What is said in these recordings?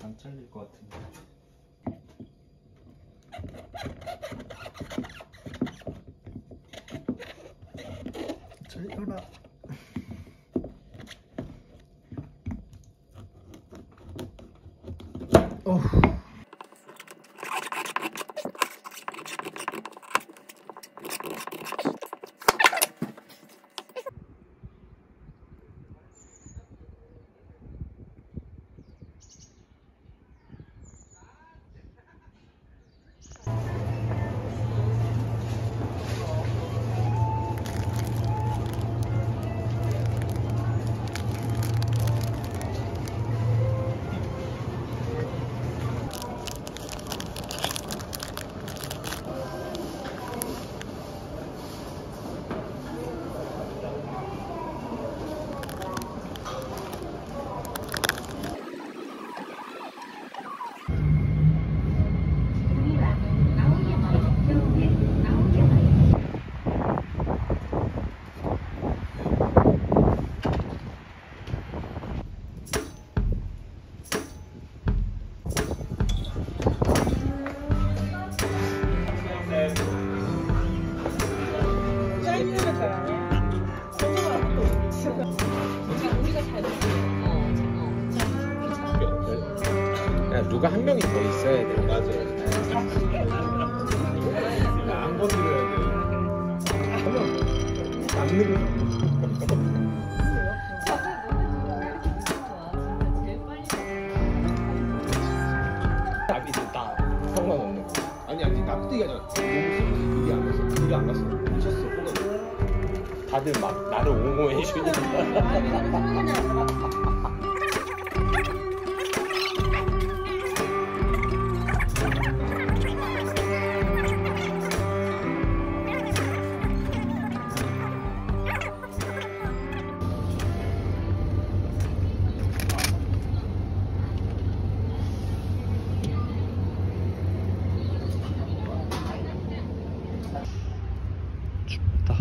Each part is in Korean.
안 잘릴 것 같은데. 잘려라. 어후. 누가 한 명이 더 있어야 돼. 맞아. 안 건드려야 돼. 남는 거. 답이 다 상관없는 거. 아니 납득이 아니라 몸이 안 갔어. 그게 안 갔어. 미쳤어. 호가. 다들 막 나를 옹호해 주니까. 춥다.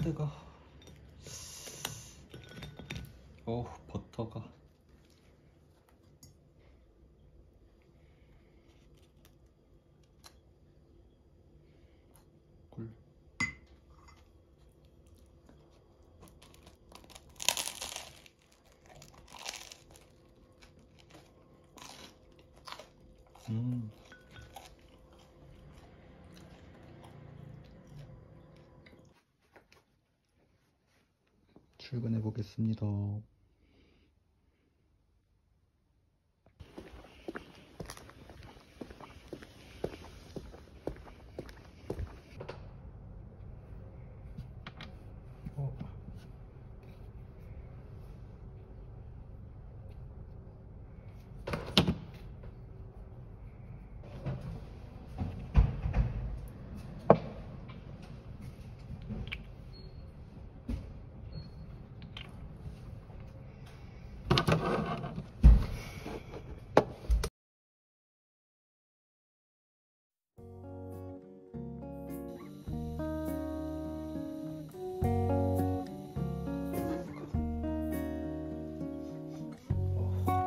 뜨거. 버터가. 꿀. 출근해 보겠습니다.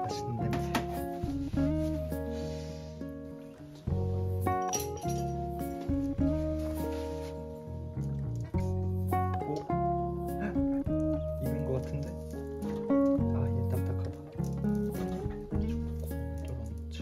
맛있는 냄새. 익은 것 같은데? 얘 딱딱하다. 쫄아놓자.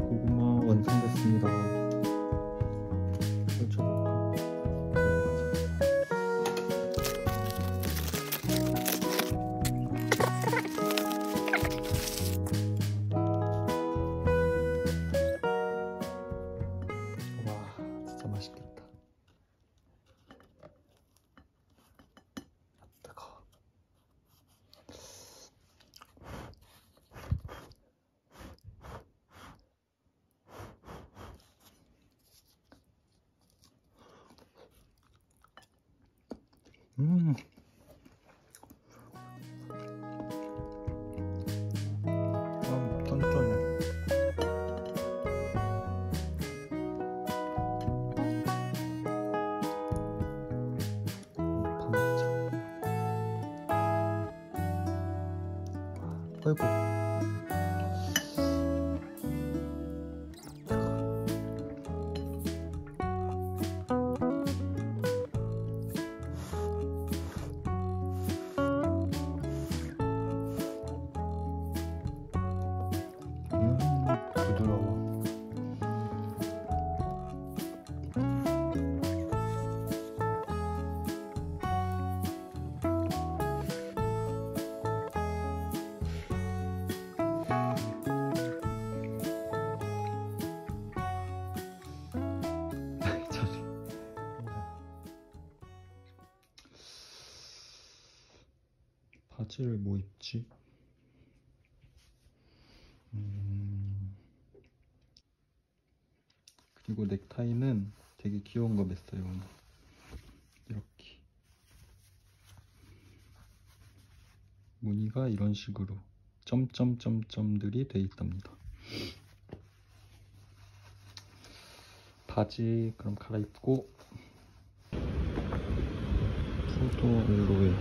고구마 완성됐습니다. 와, 진짜 맛있겠다. 뜨거워. 쫀쫀해. 밥 먹자. 아이고. 부드러워. 바지를 뭐 입지? 그리고 넥타이는 되게 귀여운 거 맸어요. 오늘. 이렇게 무늬가 이런 식으로 점점점점들이 돼 있답니다. 바지 그럼 갈아입고 포도 알로에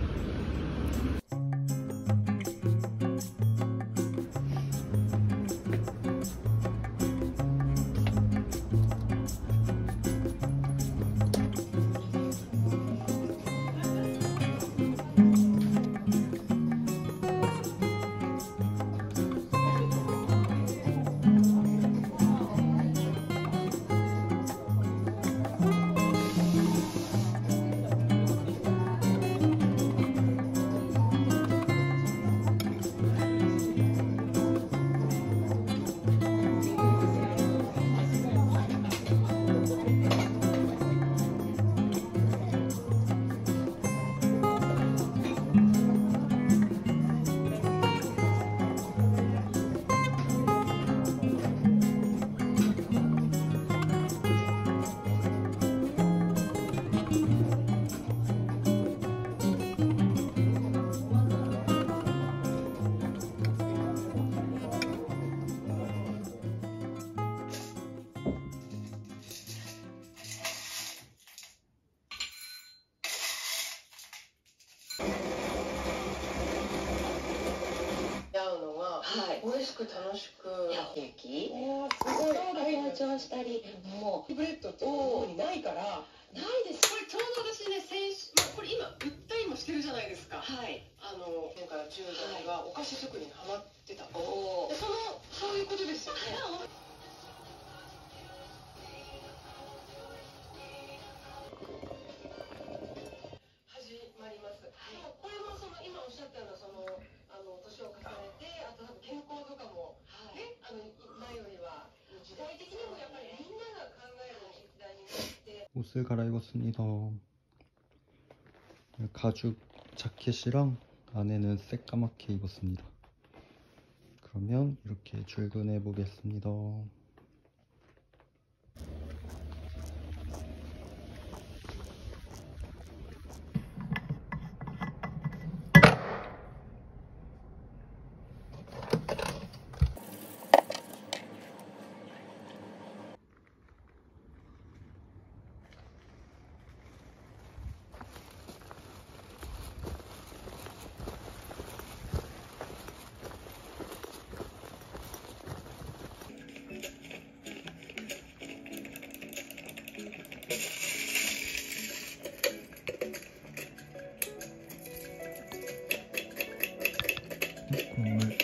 しく楽しく。いや、平気。おー、すごい。緊張したり、もう。ブレッドって主にないから。ないです。これちょうど私ね、これ今売ったりもしてるじゃないですか。はい。今から10代がお菓子作りにハマってた。おお。でそういうことですよね。始まります。これも今おっしゃったような年を重ねて、あと多分健康とかもね、前よりは時代的にもやっぱりみんなが考える時代になって。 옷을 갈아입었습니다. 가죽 자켓이랑 안에는 새까맣게 입었습니다. 그러면 이렇게 출근해 보겠습니다. 국물.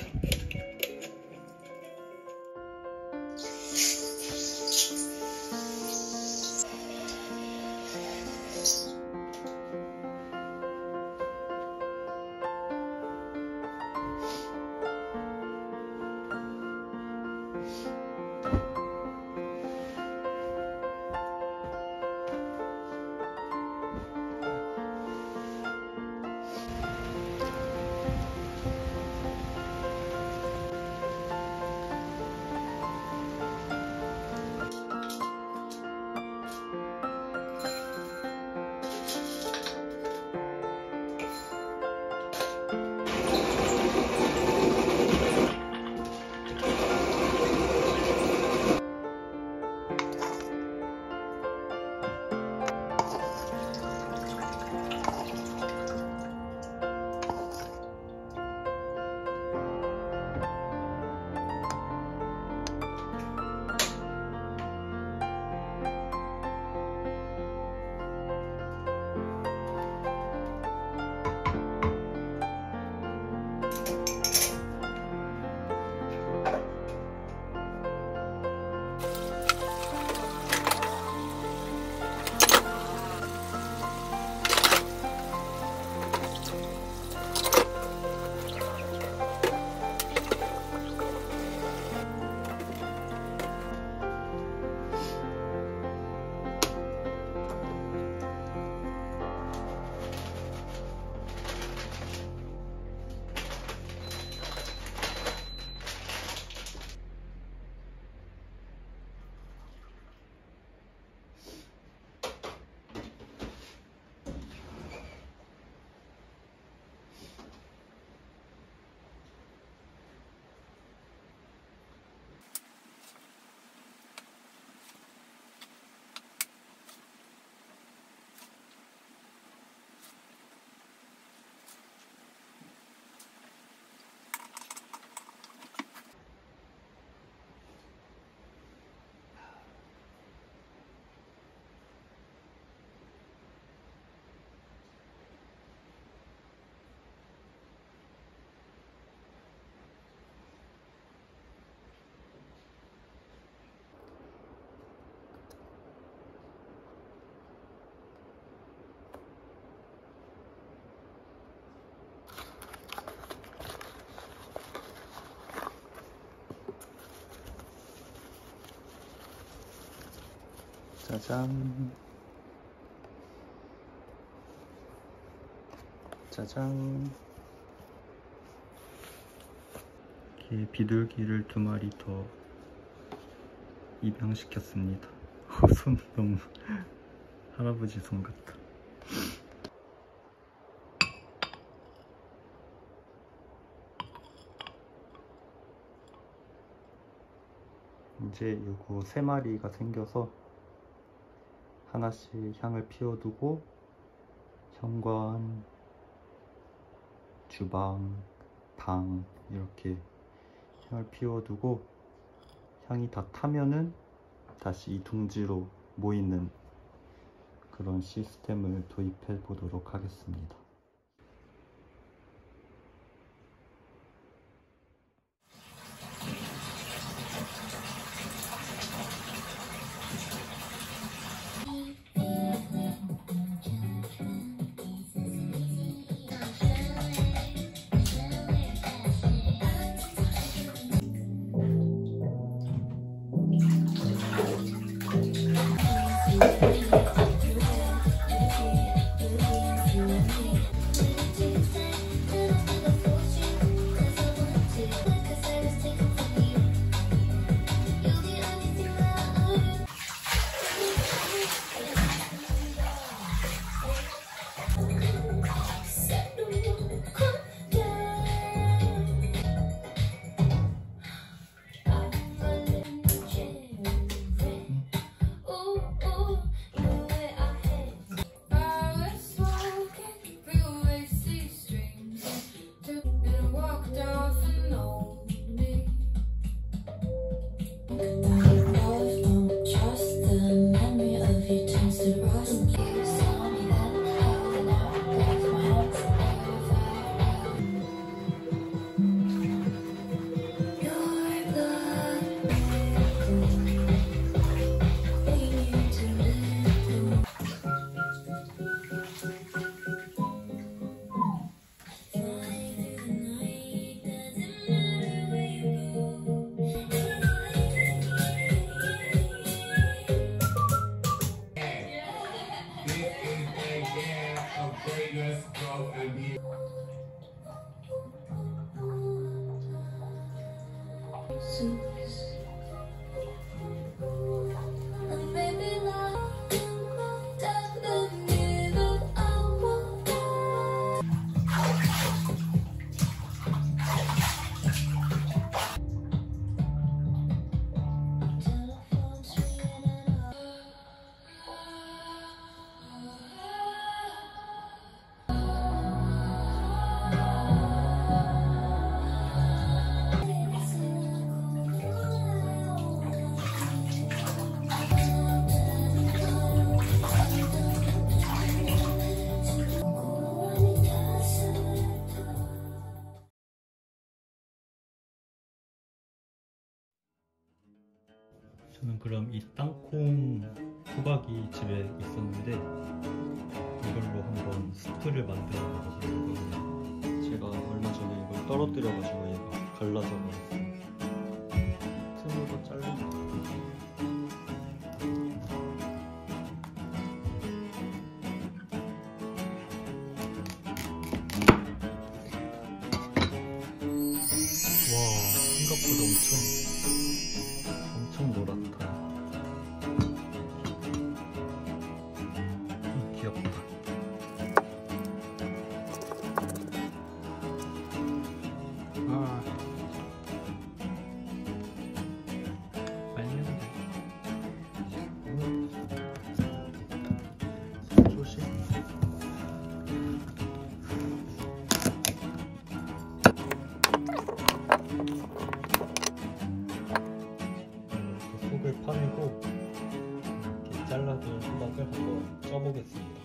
짜잔. 짜잔. 이렇게 비둘기를 2마리 더 입양시켰습니다. 손 너무 할아버지 손 같다. 이제 요거 3마리가 생겨서 하나씩 향을 피워두고 현관, 주방, 방 이렇게 향을 피워두고 향이 다 타면은 다시 이 둥지로 모이는 그런 시스템을 도입해 보도록 하겠습니다. 저는 그럼 이 땅콩 호박이 집에 있었는데 이걸로 한번 스프를 만들어 먹어보려고. 제가 얼마 전에 이걸 떨어뜨려가지고 얘가 갈라져 버렸어요. 틈으로 잘라. 와, 생각보다 엄청 노랗다. 귀엽다. 아, 말렸네. 조심. 속을 파내고 이렇게 잘라둔 호박을 한번 쪄보겠습니다.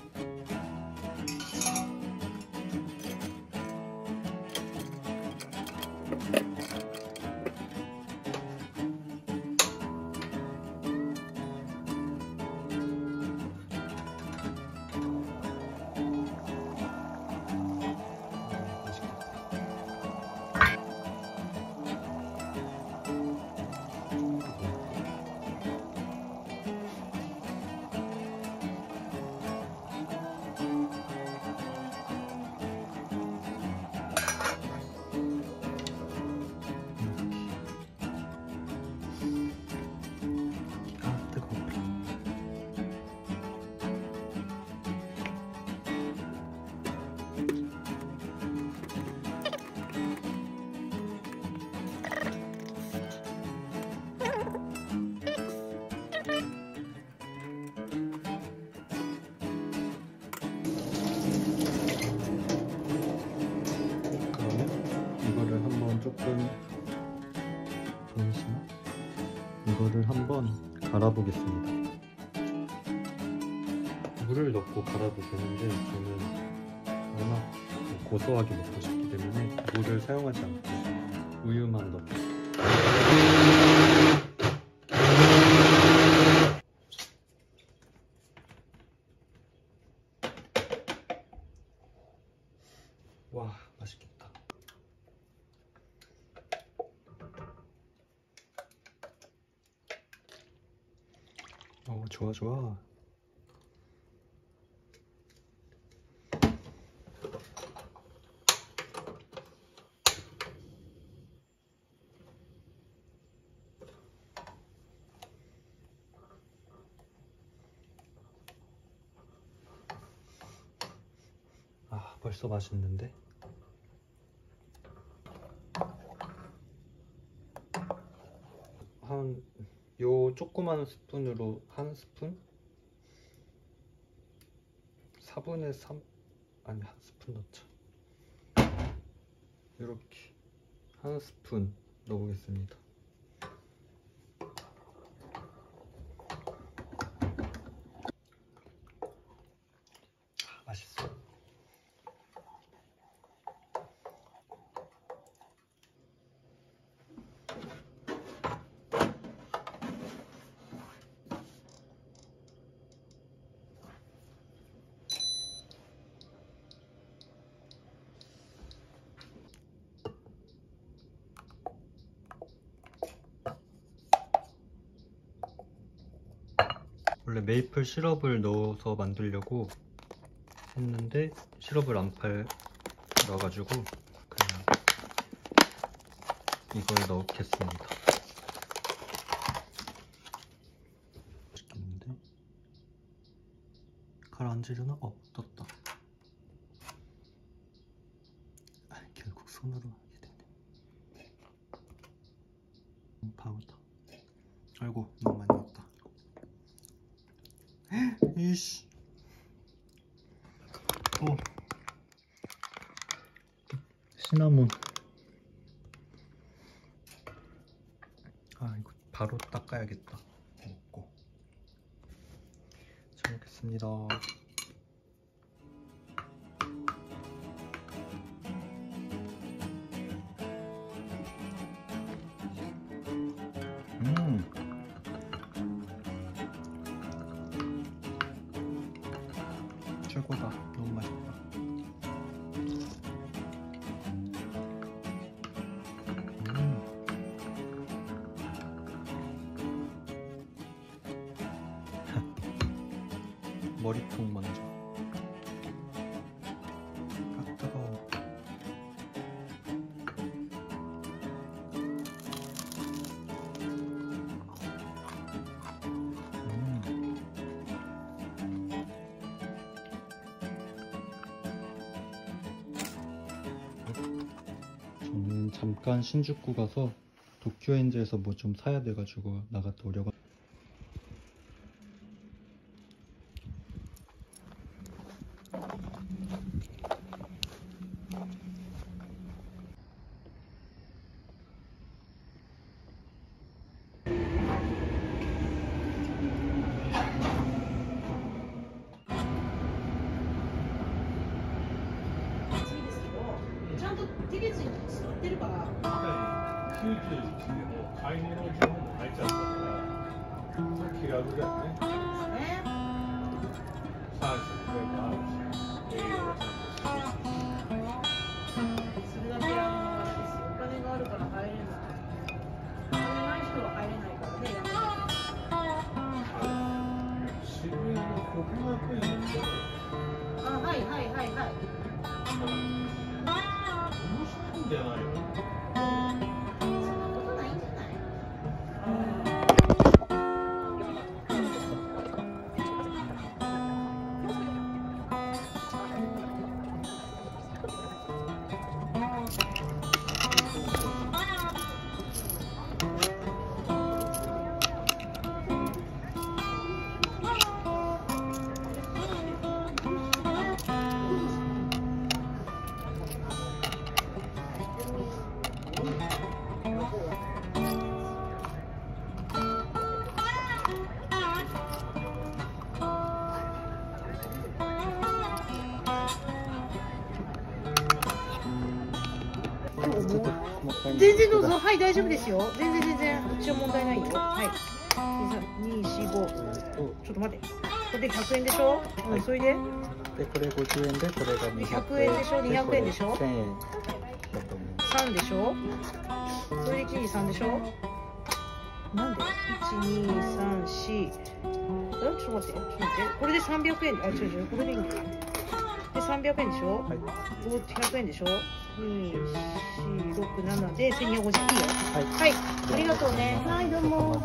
물을 한번 갈아보겠습니다. 물을 넣고 갈아도 되는데 저는 워낙 고소하게 먹고 싶기 때문에 물을 사용하지 않고 우유만 넣고 와, 맛있겠다. 좋아 좋아. 아, 벌써 맛있는데? 요 조그만 스푼으로 한 스푼? 4분의 3? 아니, 한 스푼 넣자. 이렇게 한 스푼 넣어보겠습니다. 맛있어. 원래 메이플 시럽을 넣어서 만들려고 했는데 시럽을 안 팔아가지고 그냥 이걸 넣겠습니다. 맛있겠는데? 가라앉으려나? 떴다. 결국 손으로 하게 되네. 파우더. 아이고, 너무 많이 넣었다. 이씨. 시나몬. 아, 이거 바로 닦아야겠다. 먹고. 잘 먹겠습니다. 최고다. 너무 맛있다. 머리통 먼저. 아, 뜨거워. 저는 잠깐 신주쿠 가서 도쿄엔즈에서 뭐 좀 사야 돼가지고 나갔다 오려고. ちょっともったいない。全然どうぞ。はい、大丈夫ですよ。全然一応問題ないよ。はい。2、4、5。ちょっと待って。これで100円でしょ。うん、それで。でこれ50円でこれが100円でしょ。200円でしょ。1000円だと思います。3でしょ。それで1、2、3でしょ。なんで ?1、2、3、4。ちょっと待って。これで300円。あ、違う。これでいいんだよ。で、300円でしょ。はい。 100円でしょ。2、4、6、7で1250円いいよ。はい。はい。ありがとうね。はい、どうも。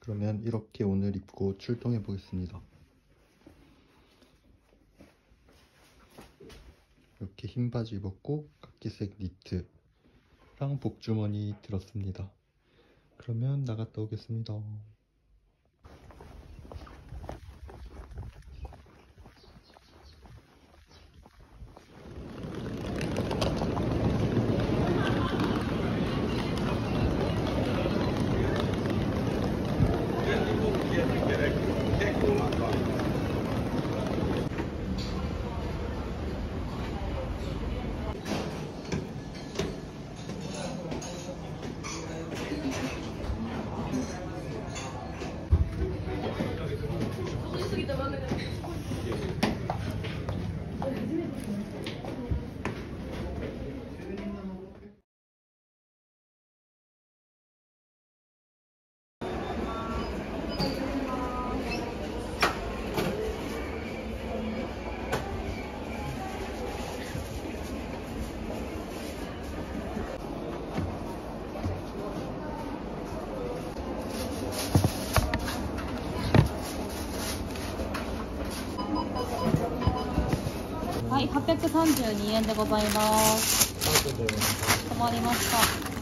그러면 이렇게 오늘 입고 출동해 보겠습니다. 이렇게 흰 바지 입었고 카키색 니트랑 복주머니 들었습니다. 그러면 나갔다 오겠습니다.はい、832円でございます。止まりました。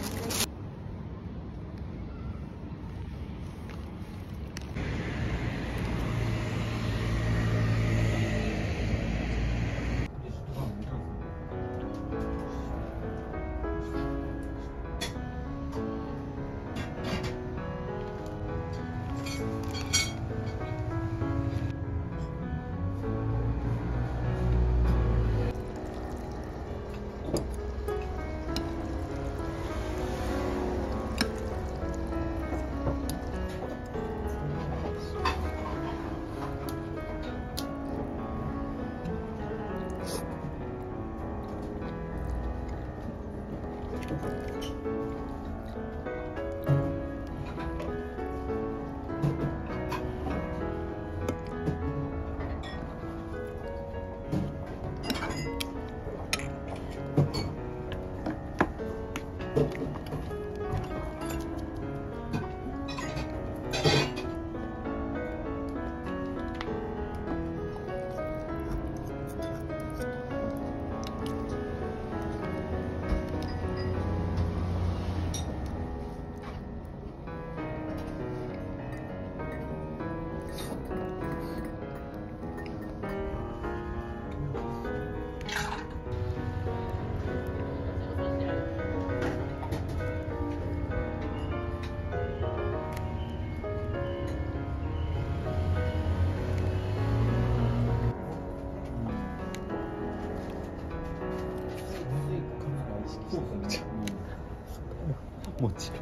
もちろん。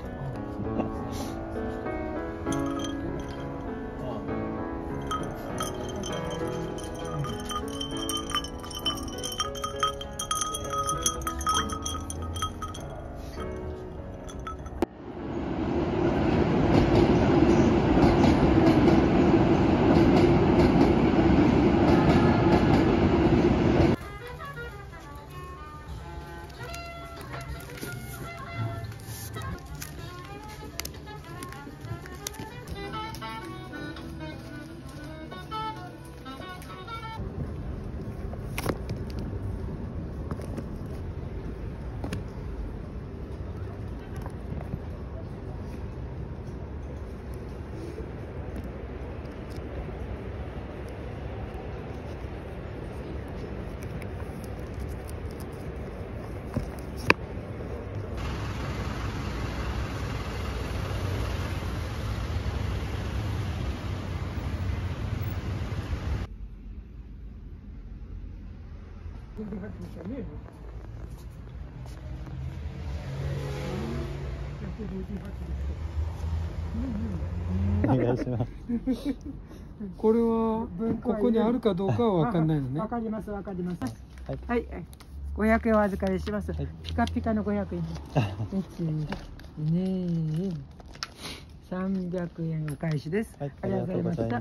お願いします。これはここにあるかどうかはわかんないのね。わかりますわかります。はいはい、500円お預かりします。はいピカピカの500円。1、2、300円お返しです。はい、ありがとうございました。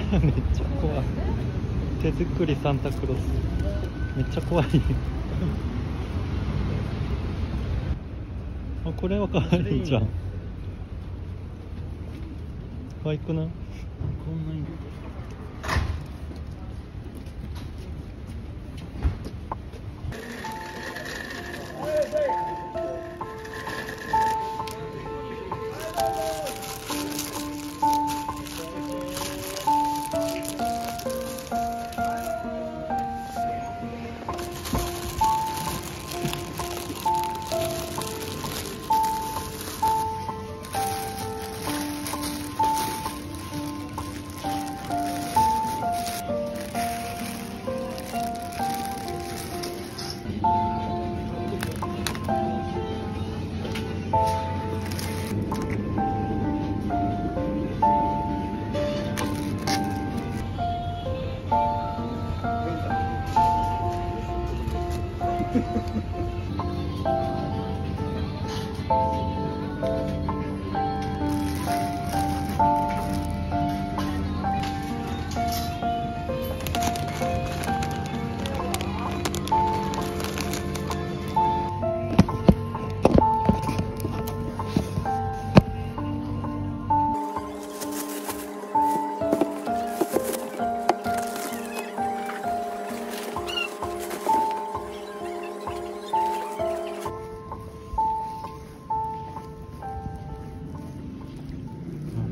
す。めっちゃ怖い。手作りサンタクロース。めっちゃ怖い。あ、これは可愛いじゃん。可愛くない？こんないい。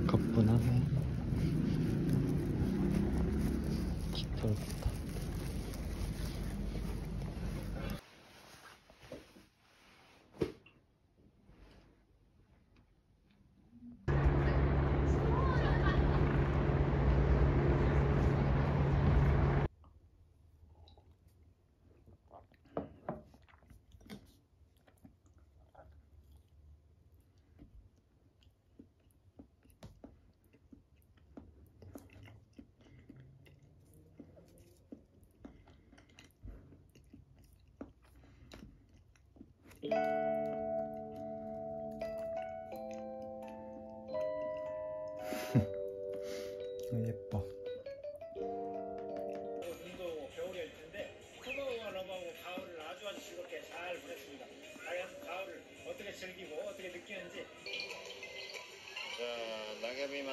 カップな。きっと。예뻐. 운동하고 겨울일 텐데 소방과 러버하고 가을을 아주 즐겁게 잘 보냈습니다. 과연 가을을 어떻게 즐기고 어떻게 느끼는지. 자, 낙엽이만.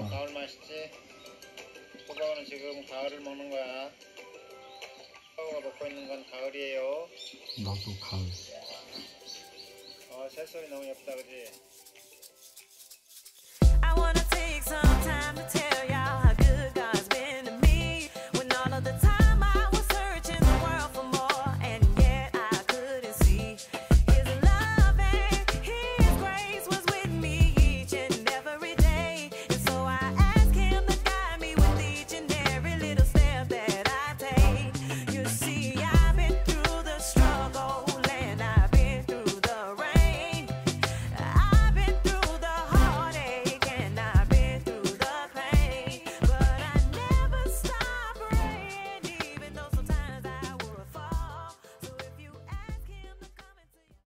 가을 맛있지? 소방은 지금 가을을 먹는 거야. 소방가 먹고 있는 건 가을이에요. 나도 가을. 새소리 너무 예쁘다, 그지? I wanna take some time to tell y'all